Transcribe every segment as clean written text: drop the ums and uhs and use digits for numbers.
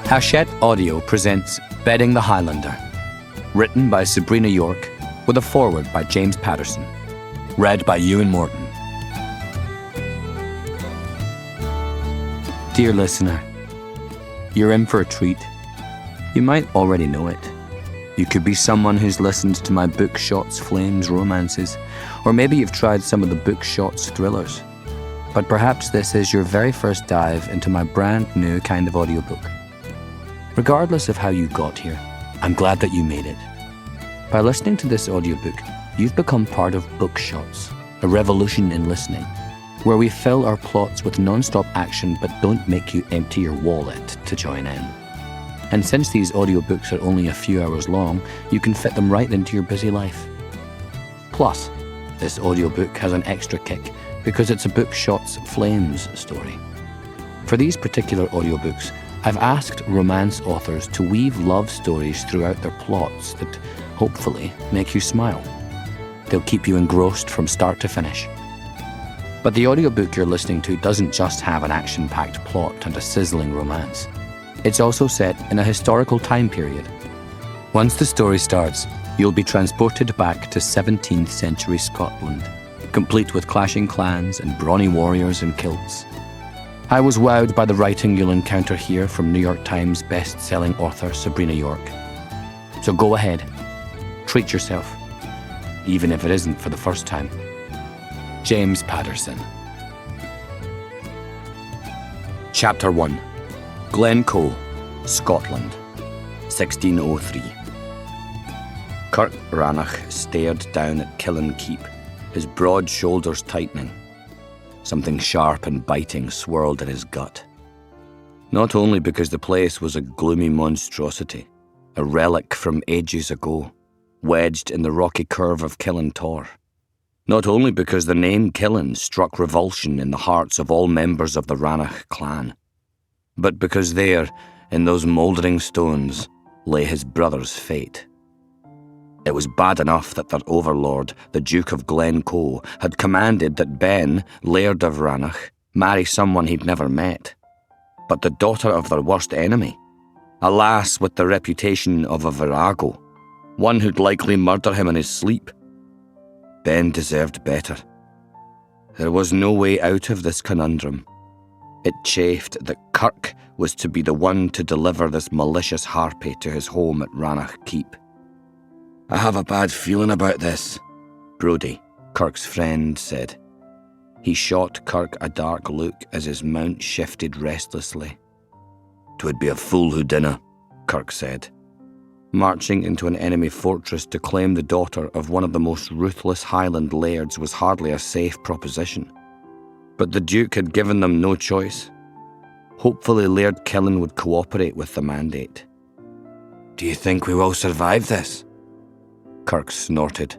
Hachette Audio presents Bedding the Highlander, written by Sabrina York, with a foreword by James Patterson, read by Ewan Morton. Dear listener, you're in for a treat. You might already know it. You could be someone who's listened to my BookShots Flames romances, or maybe you've tried some of the BookShots thrillers. But perhaps this is your very first dive into my brand new kind of audiobook. Regardless of how you got here, I'm glad that you made it. By listening to this audiobook, you've become part of BookShots, a revolution in listening, where we fill our plots with non-stop action but don't make you empty your wallet to join in. And since these audiobooks are only a few hours long, you can fit them right into your busy life. Plus, this audiobook has an extra kick because it's a BookShots Flames story. For these particular audiobooks, I've asked romance authors to weave love stories throughout their plots that hopefully make you smile. They'll keep you engrossed from start to finish. But the audiobook you're listening to doesn't just have an action-packed plot and a sizzling romance. It's also set in a historical time period. Once the story starts, you'll be transported back to 17th century Scotland, complete with clashing clans and brawny warriors in kilts. I was wowed by the writing you'll encounter here from New York Times best-selling author Sabrina York. So go ahead, treat yourself, even if it isn't for the first time. James Patterson. Chapter 1. Glencoe, Scotland, 1603. Kirk Rannoch stared down at Killin Keep, his broad shoulders tightening. Something sharp and biting swirled in his gut. Not only because the place was a gloomy monstrosity, a relic from ages ago, wedged in the rocky curve of Killin Tor. Not only because the name Killin struck revulsion in the hearts of all members of the Rannoch clan, but because there, in those mouldering stones, lay his brother's fate. It was bad enough that their overlord, the Duke of Glencoe, had commanded that Ben, Laird of Rannoch, marry someone he'd never met. But the daughter of their worst enemy, a lass with the reputation of a virago, one who'd likely murder him in his sleep. Ben deserved better. There was no way out of this conundrum. It chafed that Kirk was to be the one to deliver this malicious harpy to his home at Rannoch Keep. "I have a bad feeling about this," Brodie, Kirk's friend, said. He shot Kirk a dark look as his mount shifted restlessly. "'Twould be a fool who dinna," Kirk said. Marching into an enemy fortress to claim the daughter of one of the most ruthless Highland lairds was hardly a safe proposition. But the Duke had given them no choice. Hopefully Laird Killin would cooperate with the mandate. "Do you think we will survive this?" Kirk snorted.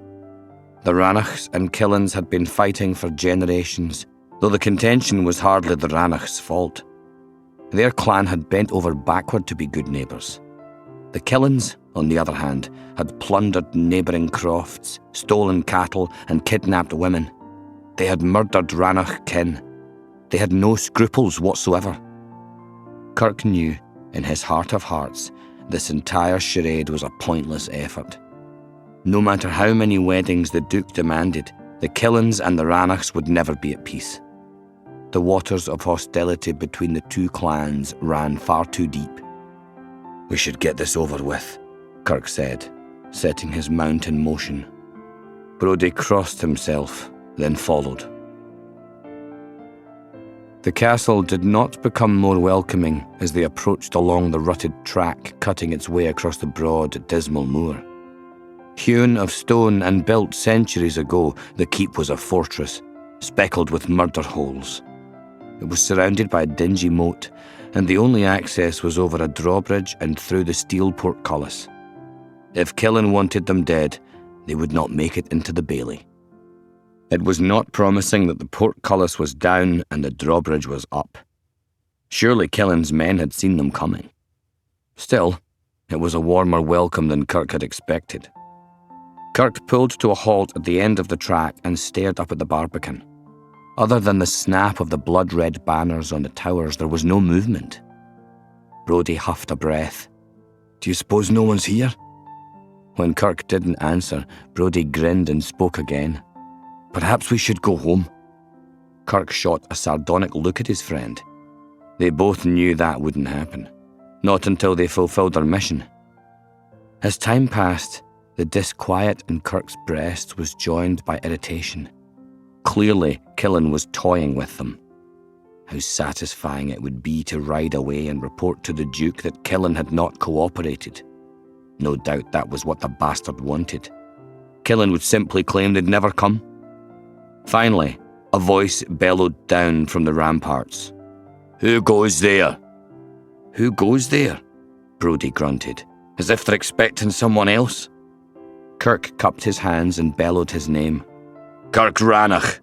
The Rannochs and Killins had been fighting for generations, though the contention was hardly the Rannochs' fault. Their clan had bent over backward to be good neighbours. The Killins, on the other hand, had plundered neighbouring crofts, stolen cattle and kidnapped women. They had murdered Rannoch kin. They had no scruples whatsoever. Kirk knew, in his heart of hearts, this entire charade was a pointless effort. No matter how many weddings the Duke demanded, the Killins and the Rannochs would never be at peace. The waters of hostility between the two clans ran far too deep. "We should get this over with," Kirk said, setting his mount in motion. Brodie crossed himself, then followed. The castle did not become more welcoming as they approached along the rutted track cutting its way across the broad, dismal moor. Hewn of stone and built centuries ago, the keep was a fortress, speckled with murder holes. It was surrounded by a dingy moat, and the only access was over a drawbridge and through the steel portcullis. If Killin wanted them dead, they would not make it into the bailey. It was not promising that the portcullis was down and the drawbridge was up. Surely Killin's men had seen them coming. Still, it was a warmer welcome than Kirk had expected. Kirk pulled to a halt at the end of the track and stared up at the barbican. Other than the snap of the blood-red banners on the towers, there was no movement. Brodie huffed a breath. "Do you suppose no one's here?" When Kirk didn't answer, Brodie grinned and spoke again. "Perhaps we should go home." Kirk shot a sardonic look at his friend. They both knew that wouldn't happen. Not until they fulfilled their mission. As time passed, the disquiet in Kirk's breast was joined by irritation. Clearly, Killin was toying with them. How satisfying it would be to ride away and report to the Duke that Killin had not cooperated. No doubt that was what the bastard wanted. Killin would simply claim they'd never come. Finally, a voice bellowed down from the ramparts. "Who goes there?" "Who goes there?" Brodie grunted, as if they're expecting someone else. Kirk cupped his hands and bellowed his name. "Kirk Rannoch,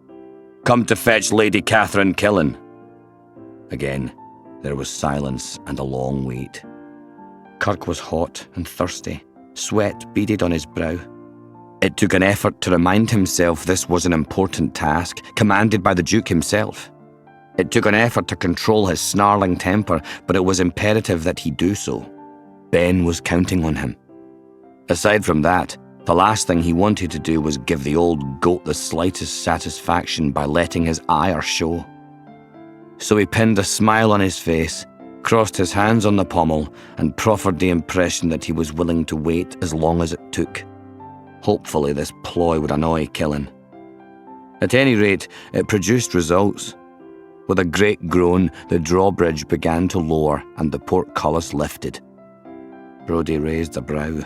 come to fetch Lady Katherine Killin." Again, there was silence and a long wait. Kirk was hot and thirsty, sweat beaded on his brow. It took an effort to remind himself this was an important task, commanded by the Duke himself. It took an effort to control his snarling temper, but it was imperative that he do so. Ben was counting on him. Aside from that, the last thing he wanted to do was give the old goat the slightest satisfaction by letting his ire show. So he pinned a smile on his face, crossed his hands on the pommel, and proffered the impression that he was willing to wait as long as it took. Hopefully this ploy would annoy Killin. At any rate, it produced results. With a great groan, the drawbridge began to lower and the portcullis lifted. Brodie raised a brow.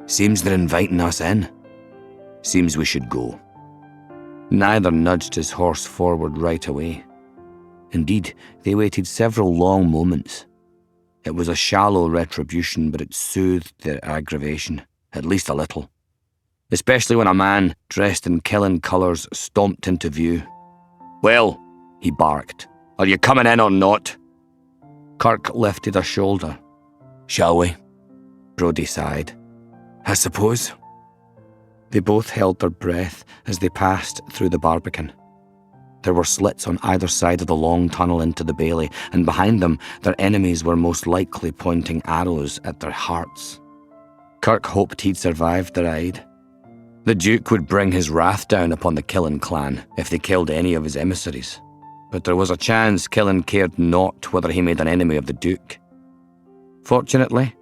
"Seems they're inviting us in. Seems we should go." Neither nudged his horse forward right away. Indeed, they waited several long moments. It was a shallow retribution, but it soothed their aggravation, at least a little. Especially when a man, dressed in Killin colours, stomped into view. "Well," he barked, "are you coming in or not?" Kirk lifted a shoulder. "Shall we?" Brodie sighed. "I suppose." They both held their breath as they passed through the barbican. There were slits on either side of the long tunnel into the bailey, and behind them, their enemies were most likely pointing arrows at their hearts. Kirk hoped he'd survived the ride. The Duke would bring his wrath down upon the Killin clan if they killed any of his emissaries. But there was a chance Killin cared not whether he made an enemy of the Duke. Fortunately,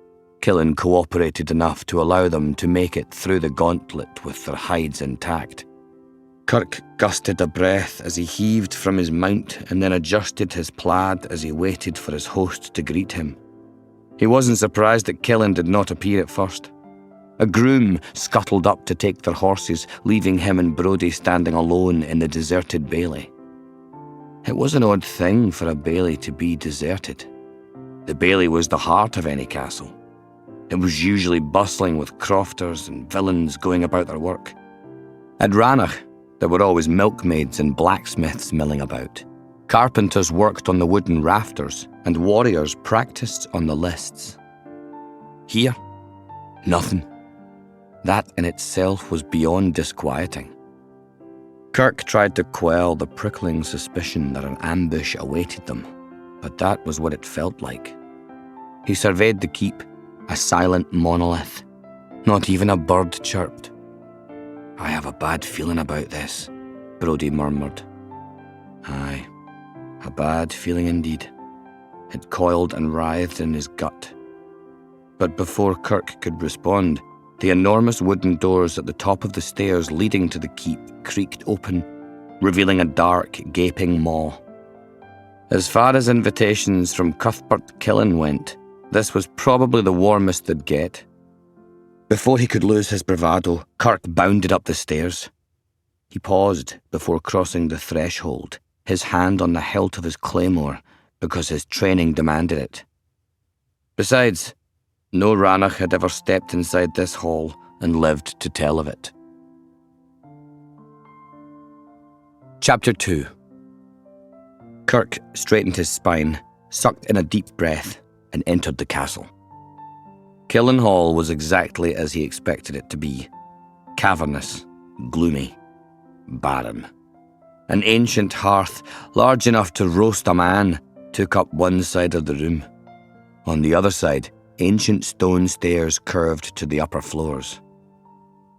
Killin cooperated enough to allow them to make it through the gauntlet with their hides intact. Kirk gusted a breath as he heaved from his mount and then adjusted his plaid as he waited for his host to greet him. He wasn't surprised that Killin did not appear at first. A groom scuttled up to take their horses, leaving him and Brodie standing alone in the deserted bailey. It was an odd thing for a bailey to be deserted. The bailey was the heart of any castle. It was usually bustling with crofters and villains going about their work. At Rannoch, there were always milkmaids and blacksmiths milling about. Carpenters worked on the wooden rafters, and warriors practiced on the lists. Here, nothing. That in itself was beyond disquieting. Kirk tried to quell the prickling suspicion that an ambush awaited them, but that was what it felt like. He surveyed the keep, a silent monolith. Not even a bird chirped. "I have a bad feeling about this," Brodie murmured. Aye, a bad feeling indeed. It coiled and writhed in his gut. But before Kirk could respond, the enormous wooden doors at the top of the stairs leading to the keep creaked open, revealing a dark, gaping maw. As far as invitations from Cuthbert Killin went, this was probably the warmest they'd get. Before he could lose his bravado, Kirk bounded up the stairs. He paused before crossing the threshold, his hand on the hilt of his claymore, because his training demanded it. Besides, no Rannoch had ever stepped inside this hall and lived to tell of it. Chapter 2. Kirk straightened his spine, sucked in a deep breath, and entered the castle. Killin Hall was exactly as he expected it to be. Cavernous, gloomy, barren. An ancient hearth, large enough to roast a man, took up one side of the room. On the other side, ancient stone stairs curved to the upper floors.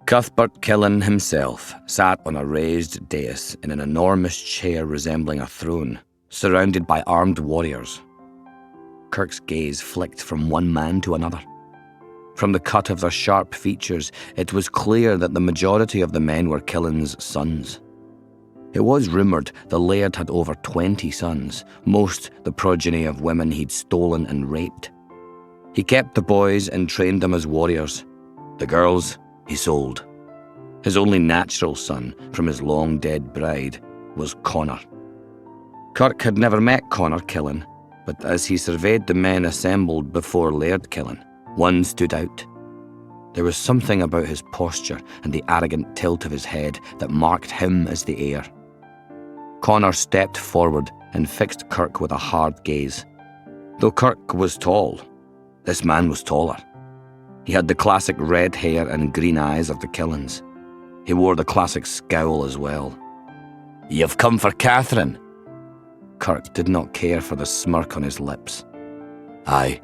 Cuthbert Killin himself sat on a raised dais in an enormous chair resembling a throne, surrounded by armed warriors. Kirk's gaze flicked from one man to another. From the cut of their sharp features, it was clear that the majority of the men were Killin's sons. It was rumoured the laird had over 20 sons, most the progeny of women he'd stolen and raped. He kept the boys and trained them as warriors. The girls he sold. His only natural son, from his long-dead bride, was Connor. Kirk had never met Connor Killin, but as he surveyed the men assembled before Laird Killin, one stood out. There was something about his posture and the arrogant tilt of his head that marked him as the heir. Connor stepped forward and fixed Kirk with a hard gaze. Though Kirk was tall, this man was taller. He had the classic red hair and green eyes of the Killins. He wore the classic scowl as well. "You've come for Katherine?" Kirk did not care for the smirk on his lips. "Aye."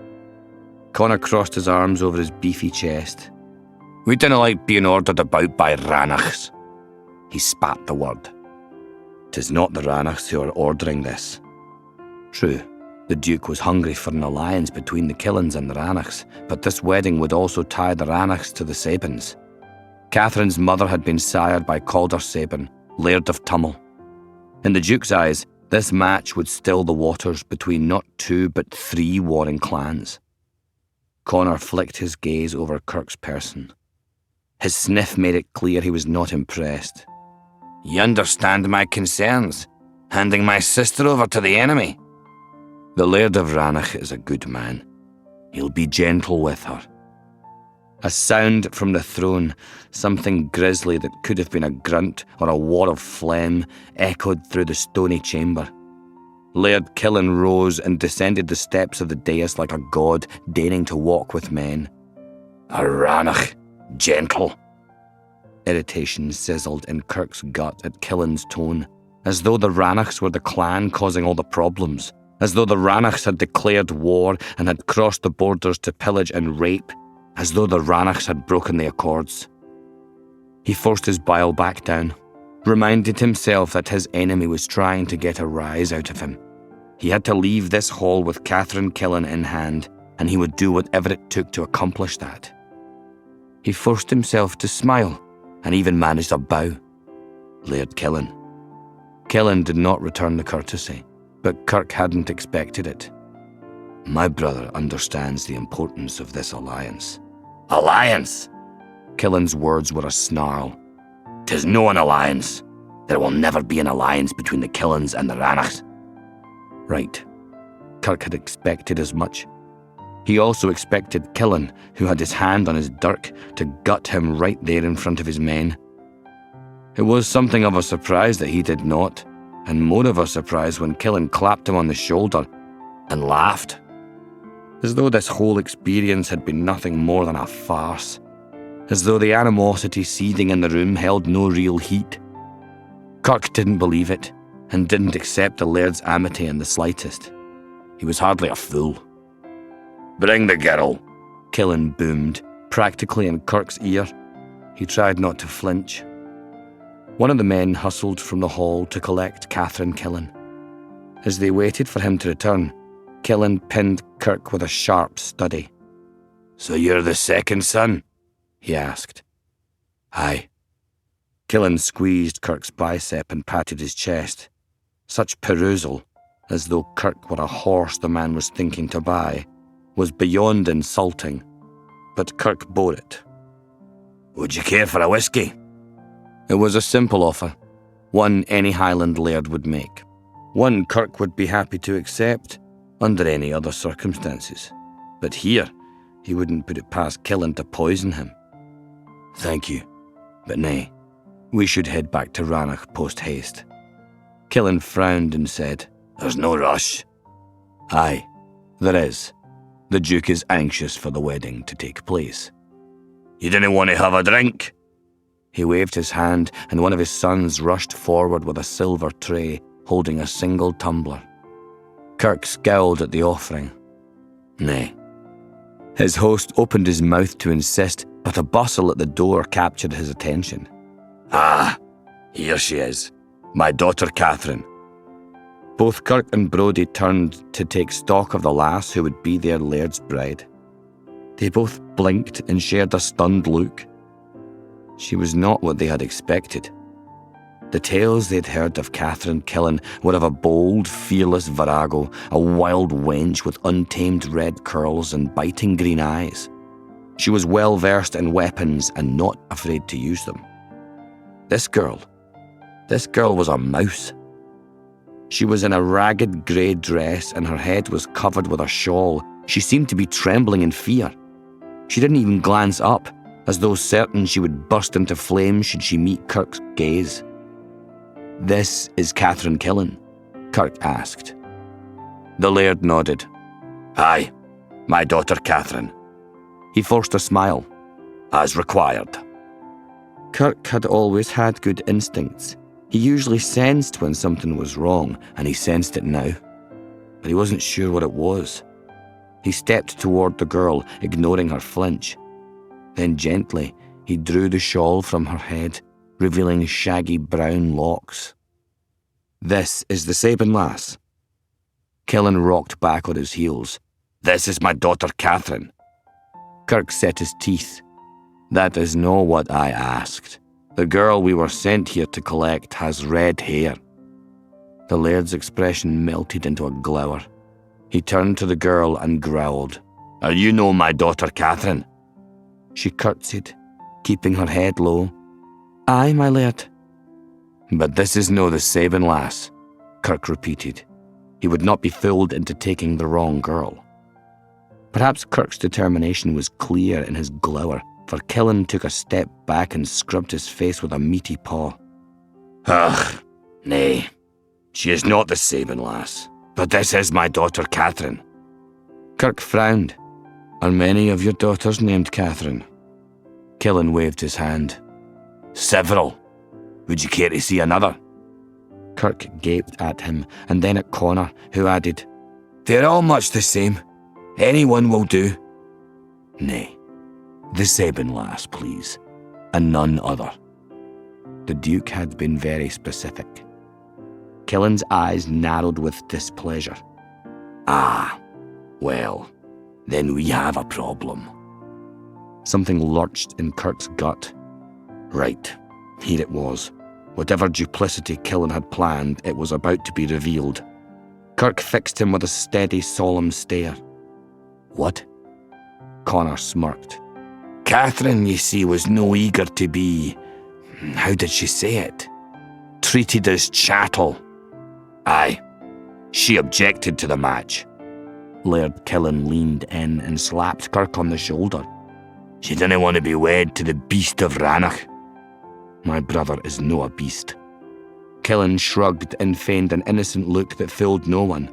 Connor crossed his arms over his beefy chest. "We dinna like being ordered about by Rannochs." He spat the word. "'Tis not the Rannochs who are ordering this." True, the Duke was hungry for an alliance between the Killins and the Rannochs, but this wedding would also tie the Rannochs to the Sabins. Catherine's mother had been sired by Calder Sabin, Laird of Tummel. In the Duke's eyes, this match would still the waters between not 2 but 3 warring clans. Connor flicked his gaze over Kirk's person. His sniff made it clear he was not impressed. "You understand my concerns, handing my sister over to the enemy?" "The Laird of Rannoch is a good man. He'll be gentle with her." A sound from the throne, something grisly that could have been a grunt or a wad of phlegm, echoed through the stony chamber. Laird Killin rose and descended the steps of the dais like a god deigning to walk with men. "A Rannoch, gentle." Irritation sizzled in Kirk's gut at Killin's tone, as though the Rannochs were the clan causing all the problems, as though the Rannochs had declared war and had crossed the borders to pillage and rape, as though the Rannochs had broken the accords. He forced his bile back down, reminded himself that his enemy was trying to get a rise out of him. He had to leave this hall with Katherine Killin in hand, and he would do whatever it took to accomplish that. He forced himself to smile, and even managed a bow. Laird Killin. Killin did not return the courtesy, but Kirk hadn't expected it. "My brother understands the importance of this alliance." "Alliance?" Killin's words were a snarl. "'Tis no an alliance. There will never be an alliance between the Killins and the Rannochs." Right. Kirk had expected as much. He also expected Killin, who had his hand on his dirk, to gut him right there in front of his men. It was something of a surprise that he did not, and more of a surprise when Killin clapped him on the shoulder and laughed, as though this whole experience had been nothing more than a farce, as though the animosity seething in the room held no real heat. Kirk didn't believe it, and didn't accept the Laird's amity in the slightest. He was hardly a fool. "Bring the girl," Killin boomed, practically in Kirk's ear. He tried not to flinch. One of the men hustled from the hall to collect Katherine Killin. As they waited for him to return, Killin pinned Kirk with a sharp study. "So you're the second son?" he asked. "Aye." Killin squeezed Kirk's bicep and patted his chest. Such perusal, as though Kirk were a horse the man was thinking to buy, was beyond insulting, but Kirk bore it. "Would you care for a whiskey?" It was a simple offer, one any Highland laird would make, one Kirk would be happy to accept under any other circumstances. But here, he wouldn't put it past Killin to poison him. "Thank you, but nay, we should head back to Rannoch post-haste." Killin frowned and said, "There's no rush." "Aye, there is. The Duke is anxious for the wedding to take place." "You didn't want to have a drink?" He waved his hand, and one of his sons rushed forward with a silver tray, holding a single tumbler. Kirk scowled at the offering. Nay. His host opened his mouth to insist, but a bustle at the door captured his attention. Ah, here she is, my daughter Katherine. Both Kirk and Brodie turned to take stock of the lass who would be their laird's bride. They both blinked and shared a stunned look. She was not what they had expected. The tales they'd heard of Katherine Killin were of a bold, fearless virago, a wild wench with untamed red curls and biting green eyes. She was well versed in weapons and not afraid to use them. This girl was a mouse. She was in a ragged grey dress and her head was covered with a shawl. She seemed to be trembling in fear. She didn't even glance up, as though certain she would burst into flames should she meet Kirk's gaze. "This is Katherine Killin?" Kirk asked. The laird nodded. "Aye, my daughter Katherine." He forced a smile. "As required." Kirk had always had good instincts. He usually sensed when something was wrong, and he sensed it now. But he wasn't sure what it was. He stepped toward the girl, ignoring her flinch. Then gently, he drew the shawl from her head, revealing shaggy brown locks. "This is the Sabin lass." Killin rocked back on his heels. "This is my daughter Katherine." Kirk set his teeth. "That is not what I asked. The girl we were sent here to collect has red hair." The laird's expression melted into a glower. He turned to the girl and growled, "Are you no my daughter Katherine?" She curtsied, keeping her head low. "Aye, my laird." "But this is no the Sabin lass," Kirk repeated. He would not be fooled into taking the wrong girl. Perhaps Kirk's determination was clear in his glower, for Killin took a step back and scrubbed his face with a meaty paw. "Ugh, nay, she is not the Sabin lass, but this is my daughter Katherine." Kirk frowned. "Are many of your daughters named Katherine?" Killin waved his hand. "Several. Would you care to see another?" Kirk gaped at him, and then at Connor, who added, "They're all much the same. Anyone will do." "Nay, the Sabin lass, please, and none other." The Duke had been very specific. Killin's eyes narrowed with displeasure. "Ah, well, then we have a problem." Something lurched in Kirk's gut. Right, here it was. Whatever duplicity Killin had planned, it was about to be revealed. Kirk fixed him with a steady, solemn stare. "What?" Connor smirked. "Katherine, you see, was no eager to be, how did she say it? Treated as chattel. Aye, she objected to the match." Laird Killin leaned in and slapped Kirk on the shoulder. "She didn't want to be wed to the beast of Rannoch." "My brother is no a beast." Killin shrugged and feigned an innocent look that fooled no one.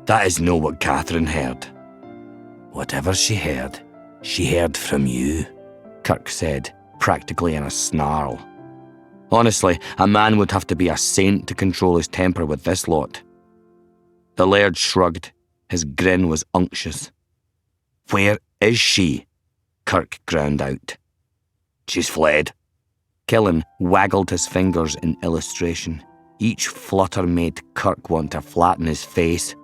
"That is no what Katherine heard." "Whatever she heard from you," Kirk said, practically in a snarl. Honestly, a man would have to be a saint to control his temper with this lot. The laird shrugged. His grin was unctuous. "Where is she?" Kirk ground out. "She's fled." Killin waggled his fingers in illustration. Each flutter made Kirk want to flatten his face.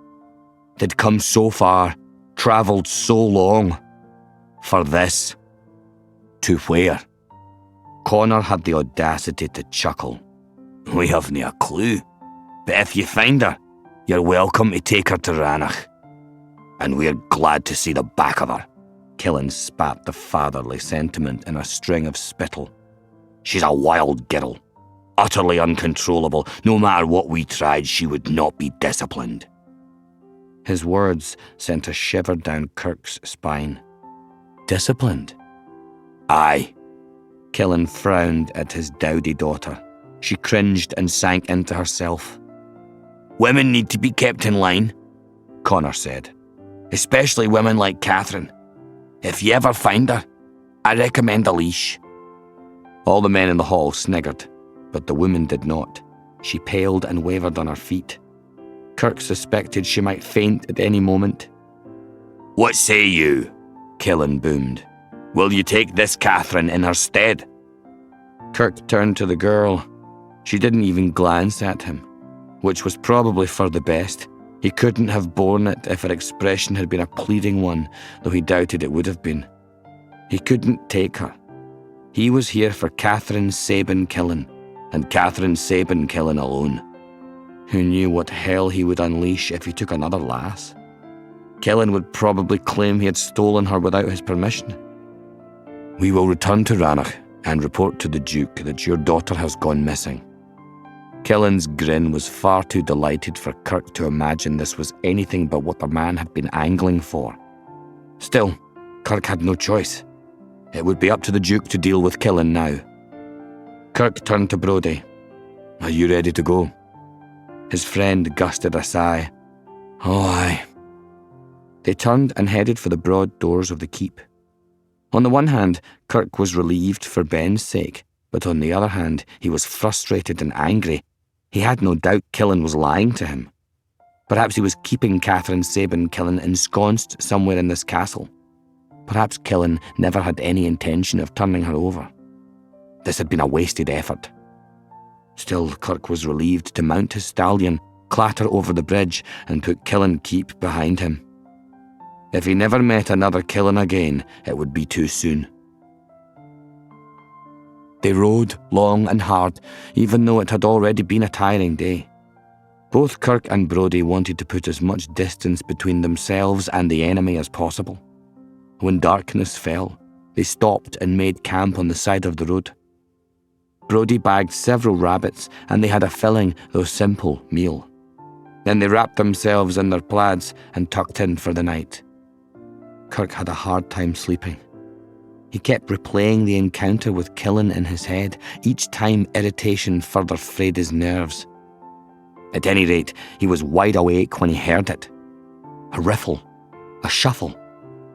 They'd come so far, travelled so long. For this. To where? Connor had the audacity to chuckle. "We haven't a clue. But if you find her, you're welcome to take her to Rannoch. And we're glad to see the back of her." Killin spat the fatherly sentiment in a string of spittle. "She's a wild girl, utterly uncontrollable. No matter what we tried, she would not be disciplined." His words sent a shiver down Kirk's spine. "Disciplined?" "Aye." Killin frowned at his dowdy daughter. She cringed and sank into herself. "Women need to be kept in line," Connor said. "Especially women like Katherine. If you ever find her, I recommend a leash." All the men in the hall sniggered, but the woman did not. She paled and wavered on her feet. Kirk suspected she might faint at any moment. "What say you?" Killin boomed. "Will you take this Katherine in her stead?" Kirk turned to the girl. She didn't even glance at him, which was probably for the best. He couldn't have borne it if her expression had been a pleading one, though he doubted it would have been. He couldn't take her. He was here for Katherine Sabin Killin, and Katherine Sabin Killin alone. Who knew what hell he would unleash if he took another lass? Killin would probably claim he had stolen her without his permission. "We will return to Rannoch and report to the Duke that your daughter has gone missing." Killin's grin was far too delighted for Kirk to imagine this was anything but what the man had been angling for. Still, Kirk had no choice. It would be up to the Duke to deal with Killin now. Kirk turned to Brodie. "Are you ready to go?" His friend gusted a sigh. "Oh, aye." They turned and headed for the broad doors of the keep. On the one hand, Kirk was relieved for Ben's sake, but on the other hand, he was frustrated and angry. He had no doubt Killin was lying to him. Perhaps he was keeping Katherine Sabin Killin ensconced somewhere in this castle. Perhaps Killin never had any intention of turning her over. This had been a wasted effort. Still, Kirk was relieved to mount his stallion, clatter over the bridge, and put Killin Keep behind him. If he never met another Killin again, it would be too soon. They rode long and hard, even though it had already been a tiring day. Both Kirk and Brodie wanted to put as much distance between themselves and the enemy as possible. When darkness fell, they stopped and made camp on the side of the road. Brodie bagged several rabbits, and they had a filling, though simple, meal. Then they wrapped themselves in their plaids and tucked in for the night. Kirk had a hard time sleeping. He kept replaying the encounter with Killin in his head, each time irritation further frayed his nerves. At any rate, he was wide awake when he heard it. A riffle, a shuffle,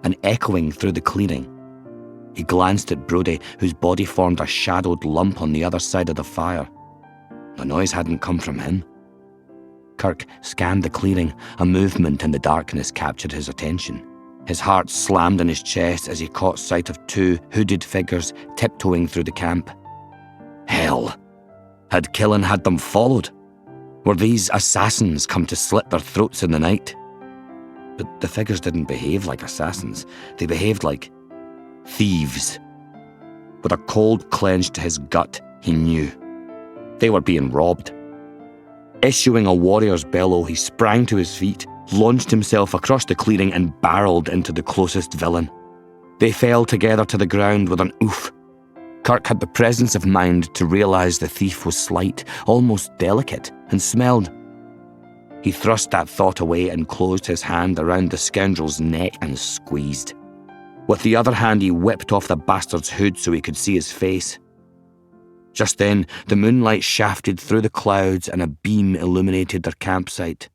an echoing through the clearing. He glanced at Brodie, whose body formed a shadowed lump on the other side of the fire. The noise hadn't come from him. Kirk scanned the clearing. A movement in the darkness captured his attention. His heart slammed in his chest as he caught sight of two hooded figures tiptoeing through the camp. Hell! Had Killin had them followed? Were these assassins come to slit their throats in the night? But the figures didn't behave like assassins. They behaved like thieves. With a cold clenched to his gut, he knew. They were being robbed. Issuing a warrior's bellow, he sprang to his feet, launched himself across the clearing and barreled into the closest villain. They fell together to the ground with an oof. Kirk had the presence of mind to realise the thief was slight, almost delicate, and smelled. He thrust that thought away and closed his hand around the scoundrel's neck and squeezed. With the other hand, he whipped off the bastard's hood so he could see his face. Just then, the moonlight shafted through the clouds and a beam illuminated their campsite.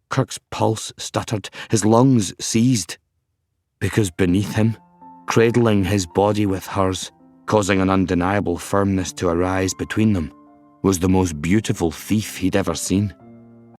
Kirk's pulse stuttered, his lungs seized, because beneath him, cradling his body with hers, causing an undeniable firmness to arise between them, was the most beautiful thief he'd ever seen.